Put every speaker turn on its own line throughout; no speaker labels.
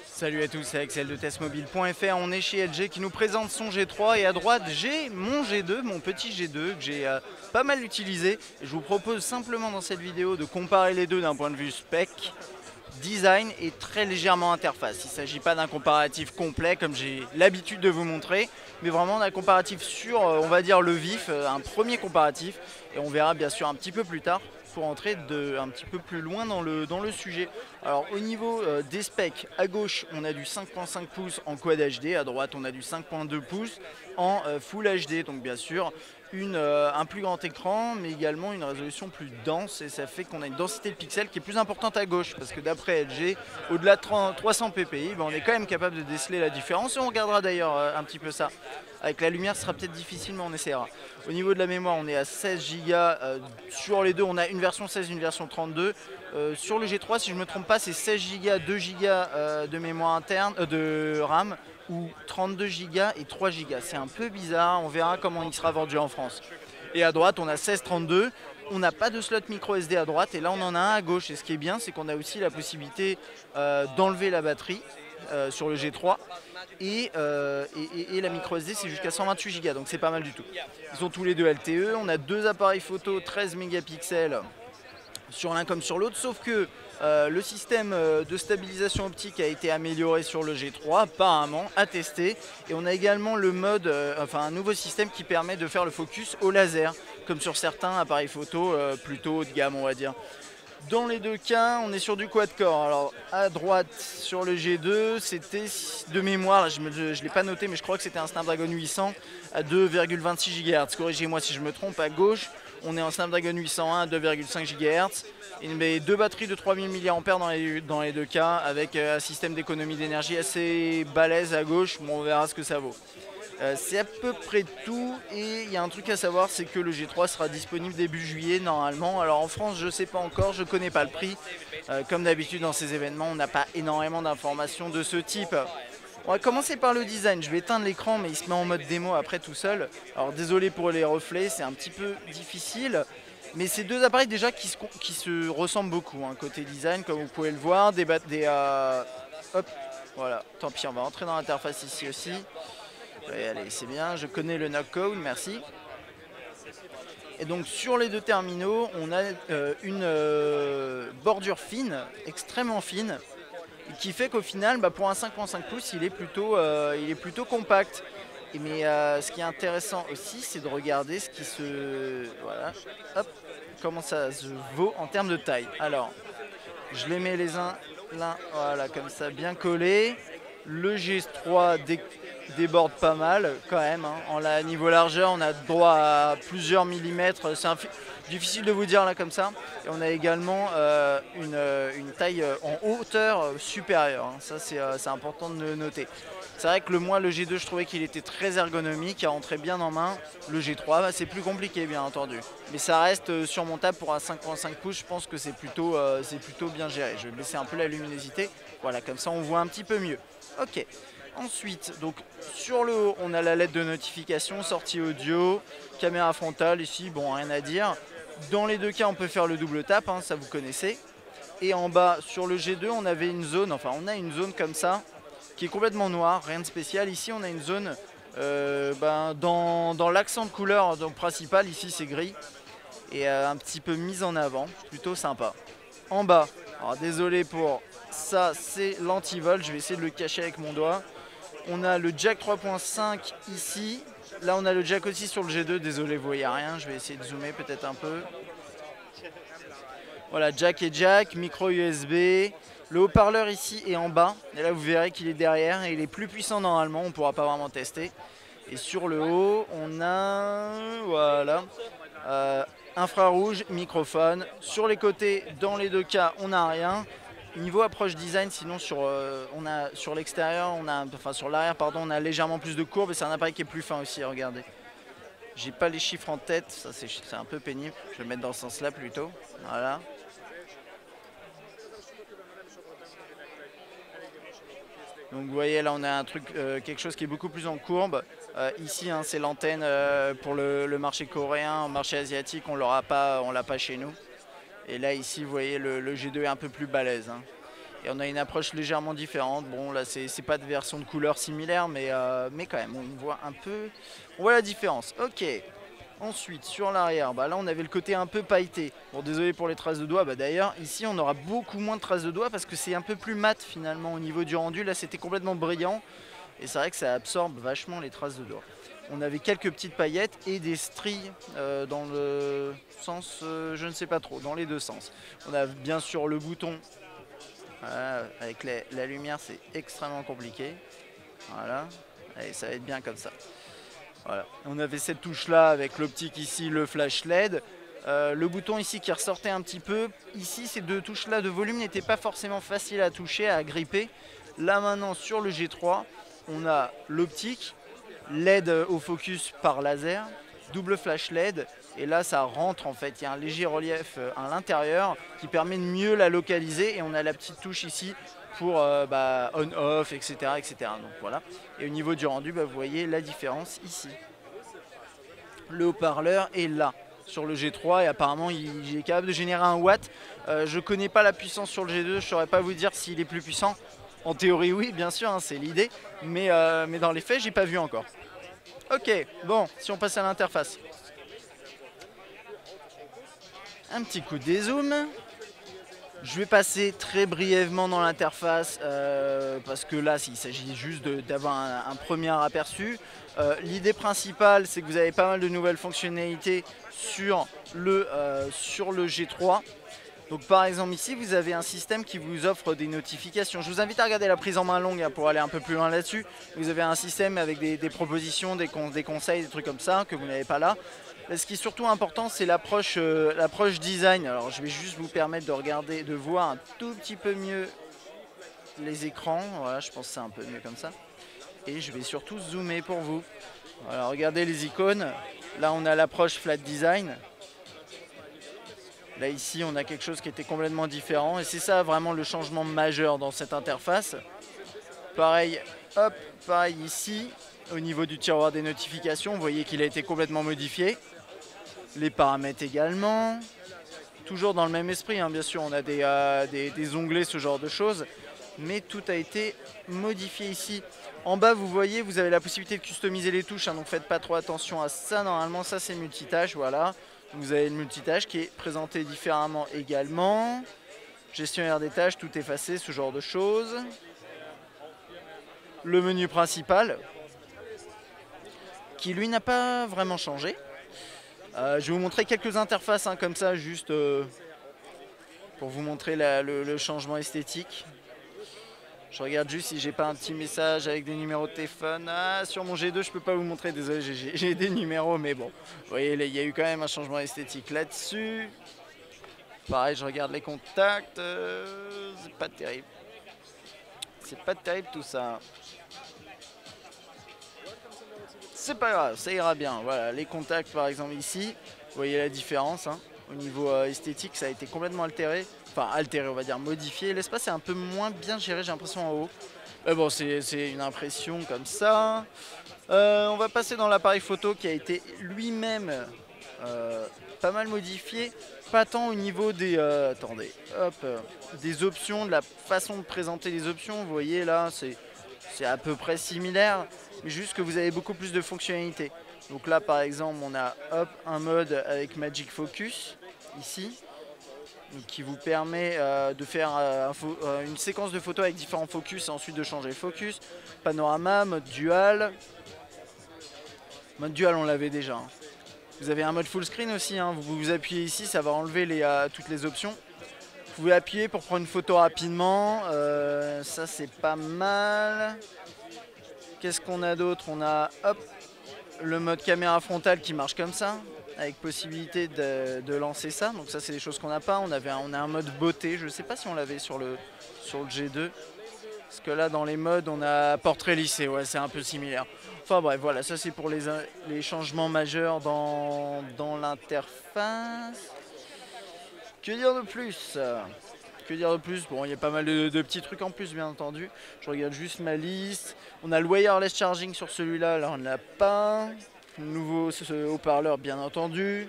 Salut à tous, c'est Axel de testmobile.fr. On est chez LG qui nous présente son G3 et à droite j'ai mon G2, mon petit G2 que j'ai pas mal utilisé. Et je vous propose simplement dans cette vidéo de comparer les deux d'un point de vue spec, design et très légèrement interface. Il ne s'agit pas d'un comparatif complet comme j'ai l'habitude de vous montrer, mais vraiment d'un comparatif sur, on va dire, le vif, un premier comparatif. Et on verra bien sûr un petit peu plus tard pour entrer un petit peu plus loin dans le sujet. Alors au niveau des specs, à gauche on a du 5.5 pouces en Quad HD, à droite on a du 5.2 pouces en Full HD, donc bien sûr un plus grand écran mais également une résolution plus dense et ça fait qu'on a une densité de pixels qui est plus importante à gauche parce que d'après LG, au-delà de 300 ppi, on est quand même capable de déceler la différence et on regardera d'ailleurs un petit peu ça. Avec la lumière, ce sera peut-être difficile, mais on essaiera. Au niveau de la mémoire, on est à 16 Go. Sur les deux, on a une version 16, une version 32. Sur le G3, si je ne me trompe pas, c'est 16 Go, 2 Go de mémoire interne, de RAM, ou 32 Go et 3 Go. C'est un peu bizarre, on verra comment il sera vendu en France. Et à droite, on a 16-32. On n'a pas de slot micro SD à droite, et là, on en a un à gauche. Et ce qui est bien, c'est qu'on a aussi la possibilité d'enlever la batterie sur le G3. Et la micro SD c'est jusqu'à 128 Go, donc c'est pas mal du tout. Ils sont tous les deux LTE, on a deux appareils photo 13 mégapixels sur l'un comme sur l'autre, sauf que le système de stabilisation optique a été amélioré sur le G3 apparemment, à tester, et on a également le mode, un nouveau système qui permet de faire le focus au laser, comme sur certains appareils photo plutôt haut de gamme on va dire. Dans les deux cas, on est sur du quad-core. Alors à droite sur le G2, c'était de mémoire, je ne l'ai pas noté, mais je crois que c'était un Snapdragon 800 à 2,26 GHz. Corrigez-moi si je me trompe. À gauche, on est en Snapdragon 801 à 2,5 GHz. Il met deux batteries de 3000 mAh dans les deux cas, avec un système d'économie d'énergie assez balèze à gauche. Bon, on verra ce que ça vaut. C'est à peu près tout et il y a un truc à savoir, c'est que le G3 sera disponible début juillet normalement. Alors en France je sais pas encore, je connais pas le prix. Comme d'habitude dans ces événements on n'a pas énormément d'informations de ce type. On va commencer par le design, je vais éteindre l'écran mais il se met en mode démo après tout seul. Alors désolé pour les reflets, c'est un petit peu difficile. Mais c'est deux appareils déjà qui se ressemblent beaucoup hein, côté design comme vous pouvez le voir. Hop, voilà, tant pis on va rentrer dans l'interface ici aussi. Ouais, allez, c'est bien, je connais le knock-code, merci. Et donc sur les deux terminaux, on a une bordure fine, extrêmement fine, qui fait qu'au final, pour un 5.5 pouces, il est plutôt compact. Mais ce qui est intéressant aussi, c'est de regarder ce qui se... Voilà, hop, comment ça se vaut en termes de taille. Alors, je les mets les uns l'un, voilà, comme ça, bien collés. Le G3 déborde pas mal quand même. Hein. Niveau largeur, on a droit à plusieurs millimètres. C'est difficile de vous dire là comme ça. Et on a également une taille en hauteur supérieure. Hein. Ça, c'est important de le noter. C'est vrai que le G2, je trouvais qu'il était très ergonomique, il rentrait bien en main. Le G3, c'est plus compliqué, bien entendu. Mais ça reste surmontable pour un 5.5 pouces. Je pense que c'est plutôt bien géré. Je vais baisser un peu la luminosité. Voilà, comme ça, on voit un petit peu mieux. Ok. Ensuite, donc sur le haut, on a la LED de notification, sortie audio, caméra frontale ici, bon, rien à dire. Dans les deux cas, on peut faire le double tap, hein, ça vous connaissez. Et en bas, sur le G2, on a une zone comme ça, qui est complètement noire, rien de spécial. Ici, on a une zone dans l'accent de couleur principal, ici c'est gris, et un petit peu mise en avant, plutôt sympa. En bas, alors désolé pour ça, c'est l'anti-vol, je vais essayer de le cacher avec mon doigt. On a le jack 3.5 ici. Là, on a le jack aussi sur le G2. Désolé, vous voyez rien. Je vais essayer de zoomer peut-être un peu. Voilà, jack et jack, micro USB. Le haut-parleur ici est en bas. Et là, vous verrez qu'il est derrière. Et il est plus puissant normalement. On ne pourra pas vraiment tester. Et sur le haut, on a... Voilà. Infrarouge, microphone. Sur les côtés, dans les deux cas, on n'a rien. Niveau approche design, sinon sur l'extérieur, sur l'arrière, pardon, on a légèrement plus de courbes et c'est un appareil qui est plus fin aussi, regardez. J'ai pas les chiffres en tête, ça c'est un peu pénible, je vais le mettre dans ce sens-là plutôt, voilà. Donc vous voyez là on a un truc, quelque chose qui est beaucoup plus en courbe. Ici hein, c'est l'antenne pour le marché coréen, le marché asiatique, on l'a pas chez nous. Et là ici vous voyez le G2 est un peu plus balèze. Hein. Et on a une approche légèrement différente. Bon là c'est pas de version de couleur similaire, mais quand même on voit un peu, on voit la différence. Ok. Ensuite sur l'arrière, bah là on avait le côté un peu pailleté. Bon désolé pour les traces de doigts, bah d'ailleurs ici on aura beaucoup moins de traces de doigts parce que c'est un peu plus mat finalement au niveau du rendu. Là c'était complètement brillant et c'est vrai que ça absorbe vachement les traces de doigts. On avait quelques petites paillettes et des stries dans le sens, je ne sais pas trop, dans les deux sens. On a bien sûr le bouton, voilà, avec la lumière c'est extrêmement compliqué. Voilà, allez, ça va être bien comme ça. Voilà. On avait cette touche là avec l'optique ici, le flash LED. Le bouton ici qui ressortait un petit peu. Ici ces deux touches là de volume n'étaient pas forcément faciles à toucher, à gripper. Là maintenant sur le G3, on a l'optique, LED au focus par laser, double flash LED, et là ça rentre en fait, il y a un léger relief à l'intérieur qui permet de mieux la localiser, et on a la petite touche ici pour on-off, etc., etc. Donc voilà. Et au niveau du rendu, vous voyez la différence ici. Le haut-parleur est là sur le G3 et apparemment il est capable de générer un watt. Je ne connais pas la puissance sur le G2, je ne saurais pas vous dire s'il est plus puissant. En théorie oui, bien sûr, hein, c'est l'idée, mais dans les faits, j'ai pas vu encore. Ok, bon, si on passe à l'interface. Un petit coup de dézoom. Je vais passer très brièvement dans l'interface parce que là, il s'agit juste d'avoir un premier aperçu. L'idée principale, c'est que vous avez pas mal de nouvelles fonctionnalités sur le G3. Donc par exemple ici, vous avez un système qui vous offre des notifications. Je vous invite à regarder la prise en main longue hein, pour aller un peu plus loin là-dessus. Vous avez un système avec des propositions, des conseils, des trucs comme ça que vous n'avez pas là. Ce qui est surtout important, c'est l'approche design. Alors je vais juste vous permettre de regarder, de voir un tout petit peu mieux les écrans. Voilà, je pense que c'est un peu mieux comme ça. Et je vais surtout zoomer pour vous. Voilà, regardez les icônes. Là, on a l'approche flat design. Là, ici, on a quelque chose qui était complètement différent. Et c'est ça vraiment le changement majeur dans cette interface. Pareil, hop, pareil ici. Au niveau du tiroir des notifications, vous voyez qu'il a été complètement modifié. Les paramètres également. Toujours dans le même esprit, hein, bien sûr, on a des onglets, ce genre de choses. Mais tout a été modifié ici. En bas, vous voyez, vous avez la possibilité de customiser les touches. Hein, donc faites pas trop attention à ça. Normalement, ça, c'est multitâche, voilà. Vous avez le multitâche qui est présenté différemment également. Gestionnaire des tâches, tout effacé, ce genre de choses. Le menu principal, qui lui n'a pas vraiment changé. Je vais vous montrer quelques interfaces hein, comme ça, juste pour vous montrer le changement esthétique. Je regarde juste si j'ai pas un petit message avec des numéros de téléphone. Ah, sur mon G2, je peux pas vous montrer, désolé, j'ai des numéros, mais bon. Vous voyez, il y a eu quand même un changement esthétique là-dessus. Pareil, je regarde les contacts. C'est pas terrible. C'est pas terrible tout ça. C'est pas grave, ça ira bien. Voilà, les contacts par exemple ici. Vous voyez la différence. Hein. Au niveau esthétique, ça a été complètement altéré. Enfin, altéré, on va dire, modifié. L'espace est un peu moins bien géré, j'ai l'impression, en haut. Mais bon, c'est une impression comme ça. On va passer dans l'appareil photo qui a été lui-même pas mal modifié. Pas tant au niveau des, attendez, hop, des options, de la façon de présenter les options. Vous voyez là, c'est à peu près similaire, mais juste que vous avez beaucoup plus de fonctionnalités. Donc là, par exemple, on a hop, un mode avec Magic Focus, ici. Donc, qui vous permet de faire une séquence de photos avec différents focus et ensuite de changer le focus. Panorama, mode dual. Mode dual, on l'avait déjà. Hein. Vous avez un mode full screen aussi. Hein. Vous appuyez ici, ça va enlever toutes les options. Vous pouvez appuyer pour prendre une photo rapidement. Ça, c'est pas mal. Qu'est-ce qu'on a d'autre? On a hop, le mode caméra frontale qui marche comme ça, avec possibilité de lancer ça. Donc ça, c'est des choses qu'on n'a pas. On a un mode beauté. Je ne sais pas si on l'avait sur le G2. Parce que là, dans les modes, on a portrait lissé. Ouais, c'est un peu similaire. Enfin bref, voilà. Ça, c'est pour les changements majeurs dans l'interface. Que dire de plus? Que dire de plus? Bon, il y a pas mal de petits trucs en plus, bien entendu. Je regarde juste ma liste. On a le wireless charging sur celui-là. Là, on ne l'a pas. Nouveau haut-parleur, bien entendu.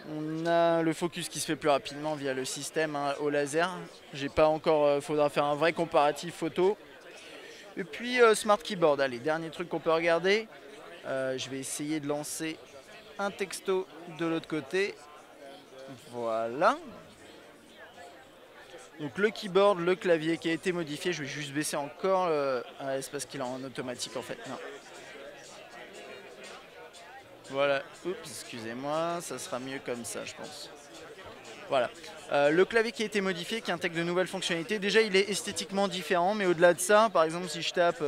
On a le focus qui se fait plus rapidement via le système hein, au laser. J'ai pas encore, faudra faire un vrai comparatif photo. Et puis Smart Keyboard, allez, dernier truc qu'on peut regarder. Je vais essayer de lancer un texto de l'autre côté. Voilà. Donc le keyboard, le clavier qui a été modifié. Je vais juste baisser encore. C'est parce qu'il est en automatique en fait. Non. Voilà. Oups, excusez-moi. Ça sera mieux comme ça, je pense. Voilà. Le clavier qui a été modifié, qui intègre de nouvelles fonctionnalités. Déjà, il est esthétiquement différent, mais au-delà de ça, par exemple, si je tape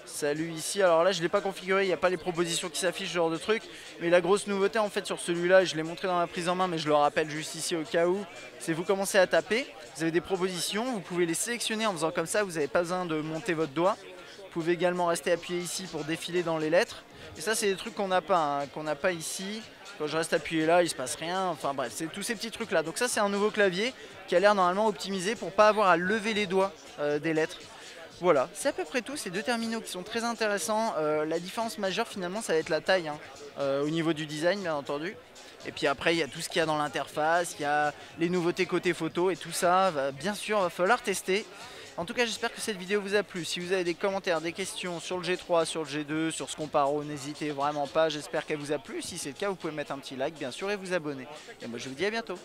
salut ici, alors là, je ne l'ai pas configuré, il n'y a pas les propositions qui s'affichent, ce genre de truc. Mais la grosse nouveauté, en fait, sur celui-là, je l'ai montré dans la prise en main, mais je le rappelle juste ici au cas où, c'est vous commencez à taper, vous avez des propositions, vous pouvez les sélectionner en faisant comme ça, vous n'avez pas besoin de monter votre doigt. Vous pouvez également rester appuyé ici pour défiler dans les lettres. Et ça, c'est des trucs qu'on n'a pas, ici. Quand je reste appuyé là, il ne se passe rien. Enfin bref, c'est tous ces petits trucs là. Donc ça, c'est un nouveau clavier qui a l'air normalement optimisé pour ne pas avoir à lever les doigts des lettres. Voilà, c'est à peu près tout. Ces deux terminaux qui sont très intéressants. La différence majeure finalement, ça va être la taille hein, au niveau du design, bien entendu. Et puis après, il y a tout ce qu'il y a dans l'interface, il y a les nouveautés côté photo et tout ça. Bien sûr, il va falloir tester. En tout cas, j'espère que cette vidéo vous a plu. Si vous avez des commentaires, des questions sur le G3, sur le G2, sur ce comparo, n'hésitez vraiment pas. J'espère qu'elle vous a plu. Si c'est le cas, vous pouvez mettre un petit like, bien sûr, et vous abonner. Et moi, je vous dis à bientôt.